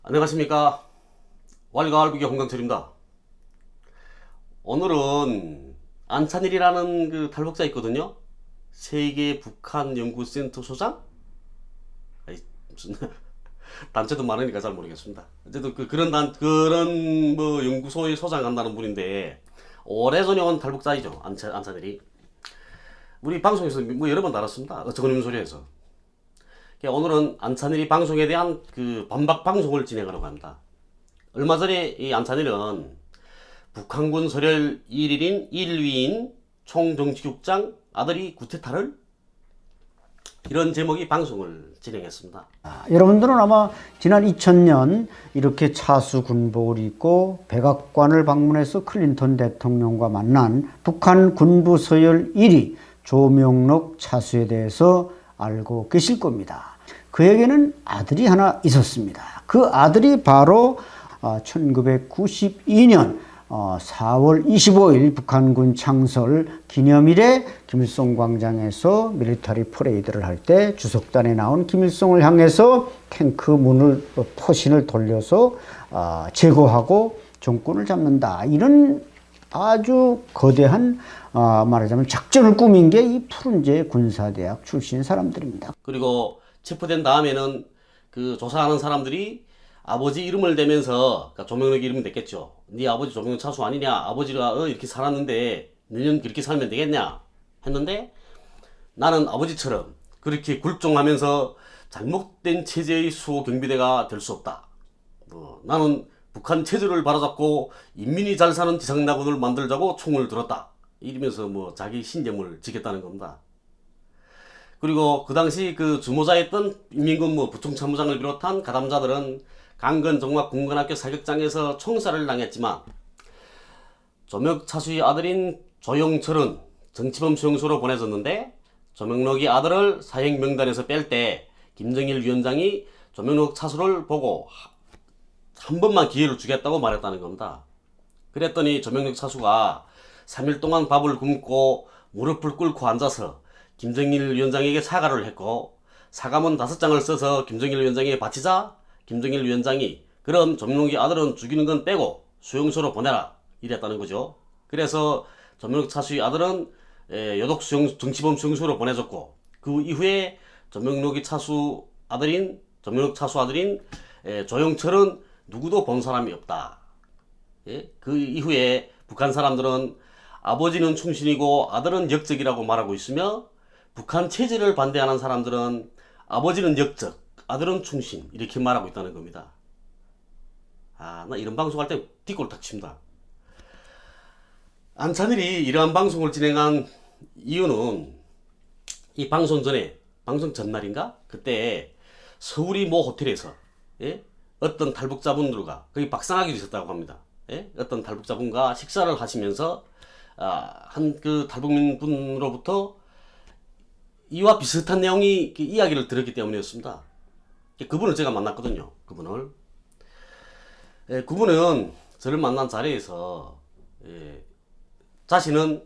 안녕하십니까. 왈가왈부의 홍강철입니다. 오늘은 안찬일이라는 그 탈북자 있거든요. 세계 북한 연구센터 소장? 무슨 단체도 많으니까 잘 모르겠습니다. 어쨌든 그런 뭐 연구소의 소장 한다는 분인데, 오래전에 온 탈북자이죠. 안찬일이. 우리 방송에서 뭐 여러 번 다뤘습니다. 어쩌고님 소리에서. 오늘은 안찬일이 방송에 대한 그 반박 방송을 진행하려고 합니다. 얼마 전에 이 안찬일은 북한군 서열 1일인 1위인 총정치국장 아들이 구테타를, 이런 제목의 방송을 진행했습니다. 여러분들은 아마 지난 2000년 이렇게 차수 군복을 입고 백악관을 방문해서 클린턴 대통령과 만난 북한 군부 서열 1위 조명록 차수에 대해서 알고 계실 겁니다. 그에게는 아들이 하나 있었습니다. 그 아들이 바로 1992년 4월 25일 북한군 창설 기념일에 김일성 광장에서 밀리터리 퍼레이드를 할 때 주석단에 나온 김일성을 향해서 탱크 문을 포신을 돌려서 제거하고 정권을 잡는다, 이런 아주 거대한 말하자면 작전을 꾸민 게 이 푸른제 군사대학 출신 사람들입니다. 그리고 체포된 다음에는 그 조사하는 사람들이 아버지 이름을 대면서, 그러니까 조명록 이름이 됐겠죠. 네 아버지 조명록 차수 아니냐? 아버지가 이렇게 살았는데 너는 그렇게 살면 되겠냐? 했는데, 나는 아버지처럼 그렇게 굴종하면서 잘못된 체제의 수호 경비대가 될 수 없다. 나는 북한 체제를 바로잡고 인민이 잘 사는 지상낙원을 만들자고 총을 들었다. 이러면서 뭐 자기 신념을 지켰다는 겁니다. 그리고 그 당시 그 주모자였던 인민군 뭐 부총참모장을 비롯한 가담자들은 강건정막군관학교 사격장에서 총살을 당했지만, 조명록 차수의 아들인 조영철은 정치범 수용소로 보내졌는데, 조명록의 아들을 사형명단에서 뺄 때 김정일 위원장이 조명록 차수를 보고 한 번만 기회를 주겠다고 말했다는 겁니다. 그랬더니 조명록 차수가 3일 동안 밥을 굶고 무릎을 꿇고 앉아서 김정일 위원장에게 사과를 했고, 사과문 5장을 써서 김정일 위원장에게 바치자 김정일 위원장이 그럼 조명록의 아들은 죽이는 건 빼고 수용소로 보내라, 이랬다는 거죠. 그래서 조명록 차수의 아들은 여독 정치범 수용소로 보내졌고, 그 이후에 조명록 차수 아들인 조영철은 누구도 본 사람이 없다. 그 이후에 북한 사람들은 아버지는 충신이고 아들은 역적이라고 말하고 있으며, 북한 체제를 반대하는 사람들은 아버지는 역적, 아들은 충신, 이렇게 말하고 있다는 겁니다. 나 이런 방송할 때 뒷골 딱 칩니다. 안찬일이 이러한 방송을 진행한 이유는, 이 방송 전날인가? 그때 서울이 모 호텔에서 어떤 탈북자분들과, 거기 박상학이 있었다고 합니다. 어떤 탈북자분과 식사를 하시면서 한 그 탈북민 분으로부터 이와 비슷한 내용이 이야기를 들었기 때문이었습니다. 그분을 제가 만났거든요. 그분은 저를 만난 자리에서 자신은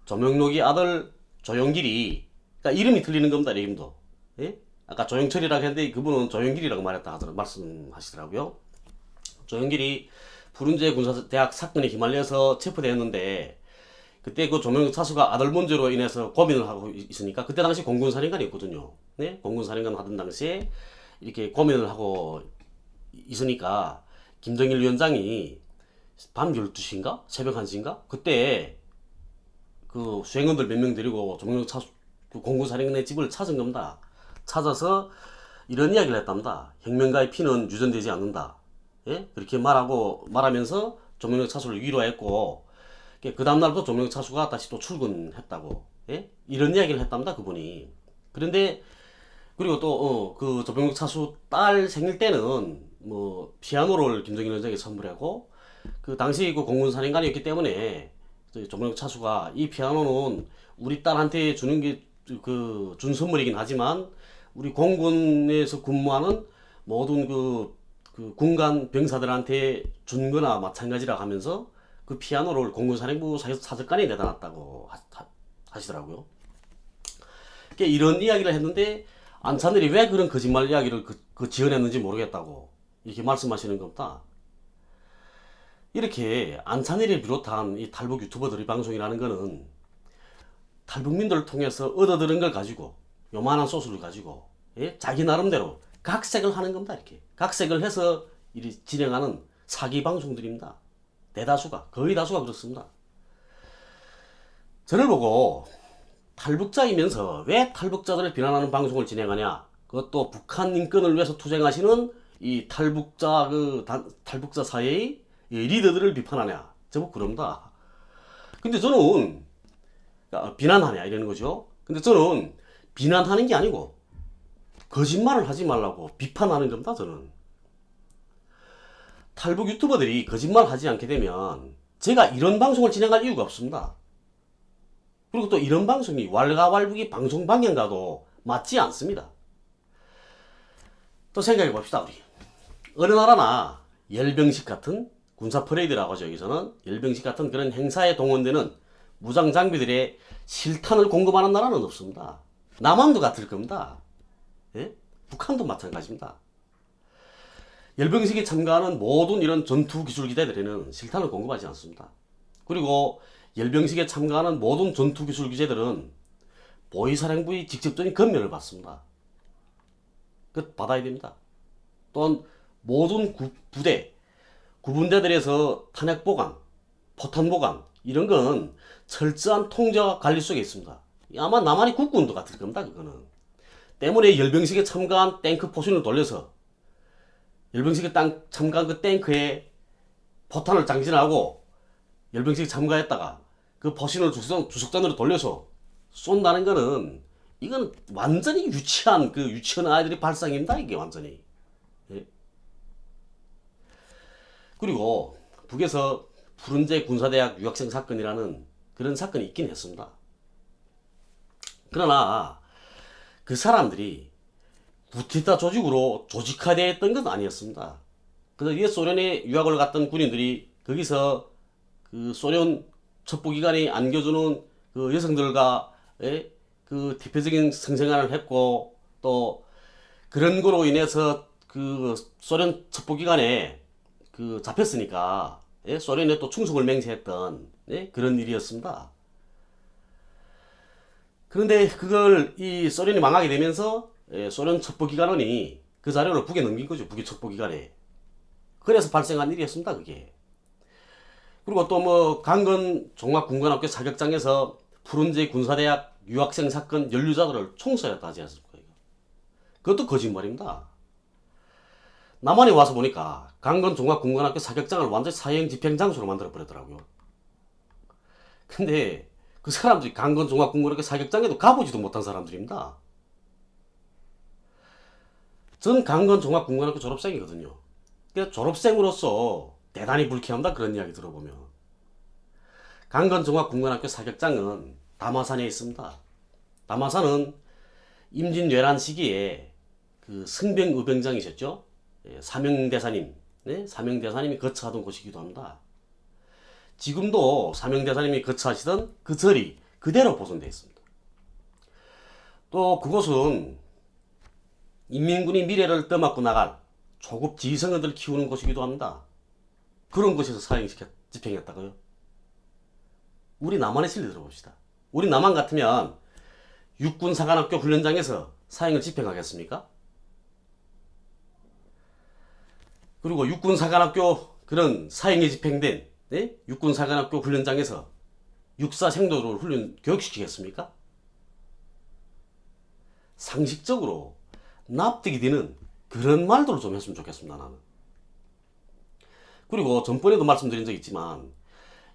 조명록의 아들 조영길이, 그러니까 이름이 틀리는 겁니다. 이름도. 아까 조영철이라고 했는데 그분은 조영길이라고 말씀하시더라고요. 조영길이 푸른제 군사대학 사건에 휘말려서 체포되었는데, 그때 그 조명록 차수가 아들 문제로 인해서 고민을 하고 있으니까, 그때 당시 공군사령관이었거든요. 공군사령관 하던 당시에 이렇게 고민을 하고 있으니까 김정일 위원장이 밤 12시인가? 새벽 1시인가? 그때 그 수행원들 몇 명 데리고 조명록 차수 그 공군사령관의 집을 찾은 겁니다. 찾아서 이런 이야기를 했답니다. 혁명가의 피는 유전되지 않는다. 그렇게 말하면서 조명록 차수를 위로했고, 그 다음날부터 조명록 차수가 다시 또 출근했다고, 이런 이야기를 했답니다. 그분이. 그런데 그리고 또 그 조명록 차수 딸 생일 때는 뭐 피아노를 김정일 위원장에게 선물하고, 그 당시 그 공군사령관이었기 때문에 조명록 차수가 이 피아노는 우리 딸한테 주는 게 준 선물이긴 하지만 우리 공군에서 근무하는 모든 그 군간 병사들한테 준 거나 마찬가지라 하면서 그 피아노를 공군사령부 사격관에 내다 놨다고 하시더라고요. 이런 이야기를 했는데 안찬일이 왜 그런 거짓말 이야기를 지어냈는지 모르겠다고 이렇게 말씀하시는 겁니다. 이렇게 안찬일을 비롯한 이 탈북 유튜버들의 방송이라는 거는 탈북민들을 통해서 얻어들은 걸 가지고 요만한 소스를 가지고 예? 자기 나름대로 각색을 하는 겁니다. 이렇게 각색을 해서 진행하는 사기 방송들입니다. 대다수가 거의 다수가 그렇습니다. 저를 보고 탈북자이면서 왜 탈북자들을 비난하는 방송을 진행하냐? 그것도 북한 인권을 위해서 투쟁하시는 이 탈북자 사회의 이 리더들을 비판하냐? 제법 그럽니다. 근데 저는 비난하냐 이러는 거죠. 근데 저는 비난하는 게 아니고 거짓말을 하지 말라고 비판하는 겁니다. 저는 탈북 유튜버들이 거짓말 하지 않게 되면 제가 이런 방송을 진행할 이유가 없습니다. 그리고 또 이런 방송이 왈가왈부기 방송 방향과도 맞지 않습니다. 또 생각해 봅시다. 우리 어느 나라나 열병식 같은 군사 퍼레이드라고 하죠. 여기서는 열병식 같은 그런 행사에 동원되는 무장 장비들의 실탄을 공급하는 나라는 없습니다. 남한도 같을 겁니다. 예? 북한도 마찬가지입니다. 열병식에 참가하는 모든 이런 전투 기술 기대들에는 실탄을 공급하지 않습니다. 그리고 열병식에 참가하는 모든 전투 기술 기재들은 보위사령부의 직접적인 검열을 받습니다. 그 받아야 됩니다. 또한 모든 부대, 구분대들에서 탄약 보관, 포탄 보관 이런 건 철저한 통제와 관리 속에 있습니다. 아마 남한이 국군도 같을 겁니다. 그거는 때문에 열병식에 참가한 탱크 포신을 돌려서 열병식에 참가한 그 탱크에 포탄을 장전하고 열병식에 참가했다가 그 포신을 주석단으로 돌려서 쏜다는 거는 이건 완전히 유치한 유치원 아이들의 발상입니다. 이게 완전히. 예? 그리고 북에서 푸른제 군사대학 유학생 사건이라는 그런 사건이 있긴 했습니다. 그러나 그 사람들이 구테타 조직으로 조직화되어 있던 건 아니었습니다. 그래서 옛 소련에 유학을 갔던 군인들이 거기서 그 소련 첩보기관이 안겨주는 그 여성들과 그 대표적인 성생활을 했고 또 그런 거로 인해서 그 소련 첩보기관에 그 잡혔으니까 소련에 또 충성을 맹세했던 그런 일이었습니다. 그런데 그걸 이 소련이 망하게 되면서 소련 첩보기관원이 그 자료를 북에 넘긴 거죠. 북의 첩보기관에. 그래서 발생한 일이었습니다. 그게. 그리고 또 뭐 강건 종합군관학교 사격장에서 푸른제 군사대학 유학생 사건 연루자들을 총살했다 하지 않습니까? 그것도 거짓말입니다. 남한에 와서 보니까 강건 종합군관학교 사격장을 완전히 사형 집행 장소로 만들어 버렸더라고요. 근데 그 사람들이 강건 종합군관학교 사격장에도 가보지도 못한 사람들입니다. 전 강건 종합군관학교 졸업생이거든요. 그러니까 졸업생으로서 대단히 불쾌합니다. 그런 이야기 들어보면. 강건 종합군관학교 사격장은 담화산에 있습니다. 담화산은 임진왜란 시기에 그 승병의병장이셨죠. 사명대사님, 사명대사님이 거처하던 곳이기도 합니다. 지금도 사명대사님이 거처하시던 그 절이 그대로 보존되어 있습니다. 또 그곳은 인민군이 미래를 떠맡고 나갈 초급 지휘성원들 키우는 곳이기도 합니다. 그런 곳에서 사형 집행했다고요? 우리 남한의 실리 들어봅시다. 우리 남한 같으면 육군사관학교 훈련장에서 사형을 집행하겠습니까? 그리고 육군사관학교 그런 사형이 집행된 육군사관학교 훈련장에서 육사 생도를 교육시키겠습니까? 상식적으로 납득이 되는 그런 말들을 좀 했으면 좋겠습니다. 나는. 그리고 전번에도 말씀드린 적 있지만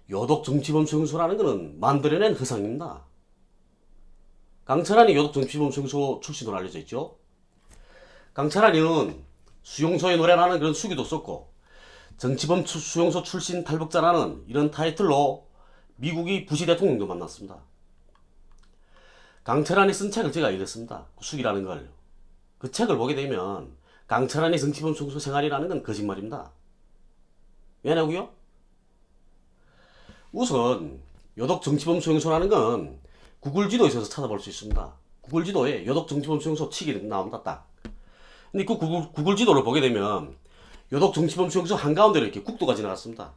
요독 정치범 수용소라는 것은 만들어낸 허상입니다. 강철환이 요독 정치범 수용소 출신으로 알려져 있죠. 강철환이는 수용소의 노래라는 그런 수기도 썼고 정치범 수용소 출신 탈북자라는 이런 타이틀로 미국의 부시 대통령도 만났습니다. 강철환이 쓴 책을 제가 읽었습니다. 수기라는 걸. 그 책을 보게 되면 강철환이 정치범 수용소 생활이라는 건 거짓말입니다. 왜냐고요? 우선 요독 정치범 수용소라는 건 구글 지도에 있어서 찾아볼 수 있습니다. 구글 지도에 요독 정치범 수용소 치기 나옵니다. 딱. 근데 그 구글 지도를 보게 되면 요독 정치범 수용소 한가운데로 이렇게 국도가 지나갔습니다.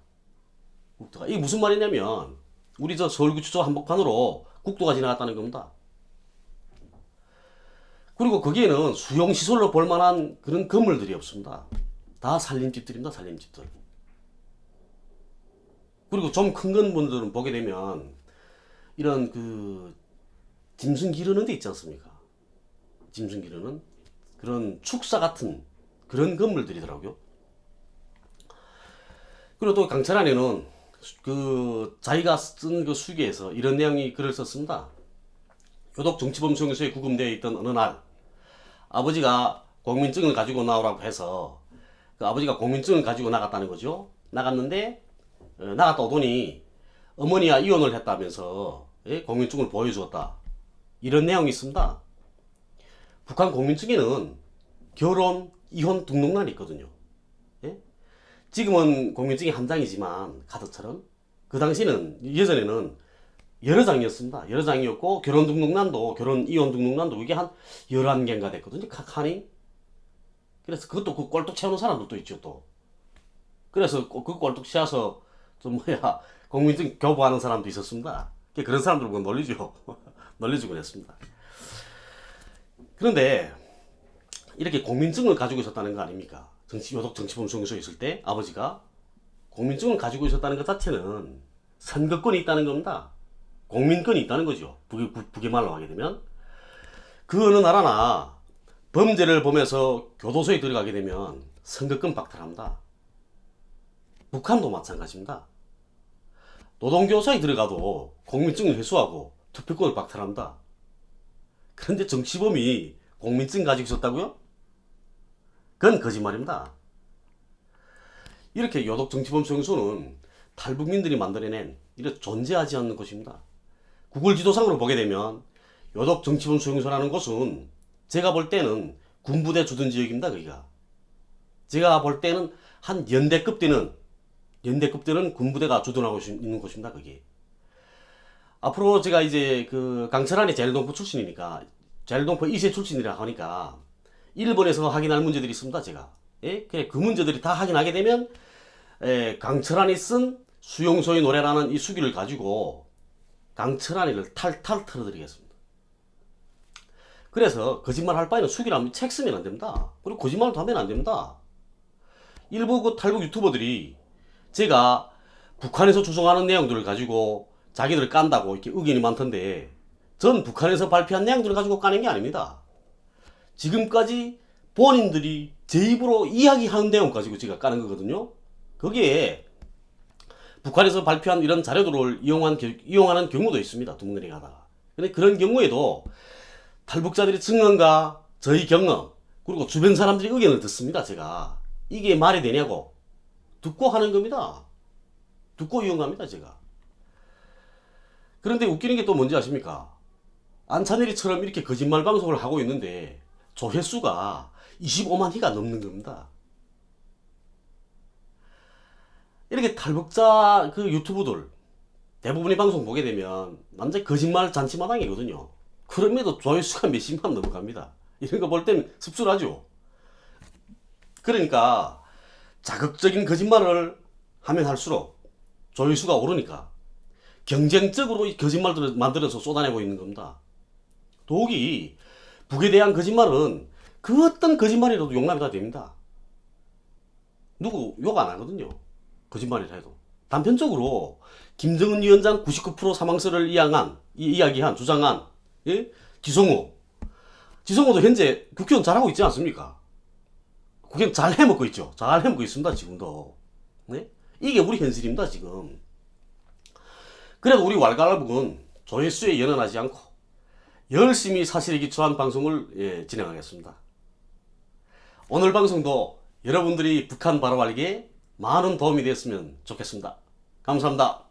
국도가. 이게 무슨 말이냐면 우리 저 서울구치소 한복판으로 국도가 지나갔다는 겁니다. 그리고 거기에는 수용시설로 볼 만한 그런 건물들이 없습니다. 다 살림집들입니다. 살림집들. 그리고 좀 큰 건물들은 보게 되면 이런 그 짐승 기르는 데 있지 않습니까? 짐승 기르는 그런 축사 같은 그런 건물들이더라고요. 그리고 또 강철 안에는 그 자기가 쓴 그 수기에서 이런 내용이 글을 썼습니다. 요독 정치범 수용소에 구금되어 있던 어느 날 아버지가 공민증을 가지고 나오라고 해서 그 아버지가 공민증을 가지고 나갔다는 거죠. 나갔는데 나갔다 오더니 어머니와 이혼을 했다면서 공민증을 보여주었다. 이런 내용이 있습니다. 북한 공민증에는 결혼, 이혼 등록란이 있거든요. 예? 지금은 공민증이 한 장이지만 카드처럼 그 당시는 예전에는 여러 장이었습니다. 여러 장이었고 결혼 등록란도 결혼 이혼 등록란도 이게 한 11개인가 됐거든요. 칸이. 그래서 그것도 그 꼴뚝 채우는 사람들도 있죠 또. 그래서 그 꼴뚝 채워서 좀 공민증 교부하는 사람도 있었습니다. 그런 사람들 보고 놀리죠. 놀려주곤 했습니다. 그런데 이렇게 공민증을 가지고 있었다는 거 아닙니까? 요독 정치범 수용소에 있을 때 아버지가 공민증을 가지고 있었다는 것 자체는 선거권이 있다는 겁니다. 공민권이 있다는 거죠. 북의 말로 하게 되면. 그 어느 나라나 범죄를 보면서 교도소에 들어가게 되면 선거권 박탈합니다. 북한도 마찬가지입니다. 노동교사에 들어가도 공민증을 회수하고 투표권을 박탈합니다. 그런데 정치범이 공민증 가지고 있었다고요? 그건 거짓말입니다. 이렇게 요독 정치범 수용소는 탈북민들이 만들어낸 이렇게 존재하지 않는 곳입니다. 구글 지도상으로 보게 되면 요독 정치범 수용소라는 곳은 제가 볼 때는 군부대 주둔 지역입니다. 거기가. 제가 볼 때는 한 연대급 되는 군부대가 주둔하고 있는 곳입니다. 거기. 앞으로 제가 이제 그 강철안이 제일동포 출신이니까 제일동포 2세 출신이라 하니까 일본에서 확인할 문제들이 있습니다. 제가. 예? 그래 그 문제들이 다 확인하게 되면 강철안이 쓴 수용소의 노래라는 이 수기를 가지고 강철안이를 탈탈 털어드리겠습니다. 그래서 거짓말 할 바에는 수기라면 책 쓰면 안 됩니다. 그리고 거짓말도 하면 안 됩니다. 일부 그 탈북 유튜버들이 제가 북한에서 주장하는 내용들을 가지고 자기들을 깐다고 이렇게 의견이 많던데 전 북한에서 발표한 내용들을 가지고 까는 게 아닙니다. 지금까지 본인들이 제 입으로 이야기하는 내용 가지고 제가 까는 거거든요. 거기에 북한에서 발표한 이런 자료들을 이용하는 경우도 있습니다. 두문거리 가다가. 근데 그런 경우에도 탈북자들의 증언과 저희 경험 그리고 주변 사람들의 의견을 듣습니다. 제가 이게 말이 되냐고 듣고 하는 겁니다. 듣고 이용합니다. 제가. 그런데 웃기는 게 또 뭔지 아십니까? 안찬일이처럼 이렇게 거짓말 방송을 하고 있는데 조회수가 25만 회가 넘는 겁니다. 이렇게 탈북자 그 유튜브들 대부분의 방송 보게 되면 완전 거짓말 잔치마당이거든요. 그럼에도 조회수가 몇십만 넘어갑니다. 이런 거 볼 때는 씁쓸하죠. 그러니까 자극적인 거짓말을 하면 할수록 조회수가 오르니까 경쟁적으로 이 거짓말들을 만들어서 쏟아내고 있는 겁니다. 더욱이 북에 대한 거짓말은 그 어떤 거짓말이라도 용납이 다 됩니다. 누구 욕 안 하거든요. 거짓말이라 해도. 단편적으로 김정은 위원장 99% 사망설을 주장한 예? 지성호도 현재 국회의원 잘하고 있지 않습니까? 국회의원 잘 해먹고 있죠. 잘 해먹고 있습니다. 지금도. 네? 이게 우리 현실입니다. 지금. 그래도 우리 왈가락북은 조회수에 연연하지 않고 열심히 사실에 기초한 방송을 진행하겠습니다. 오늘 방송도 여러분들이 북한 바로 알기에 많은 도움이 되었으면 좋겠습니다. 감사합니다.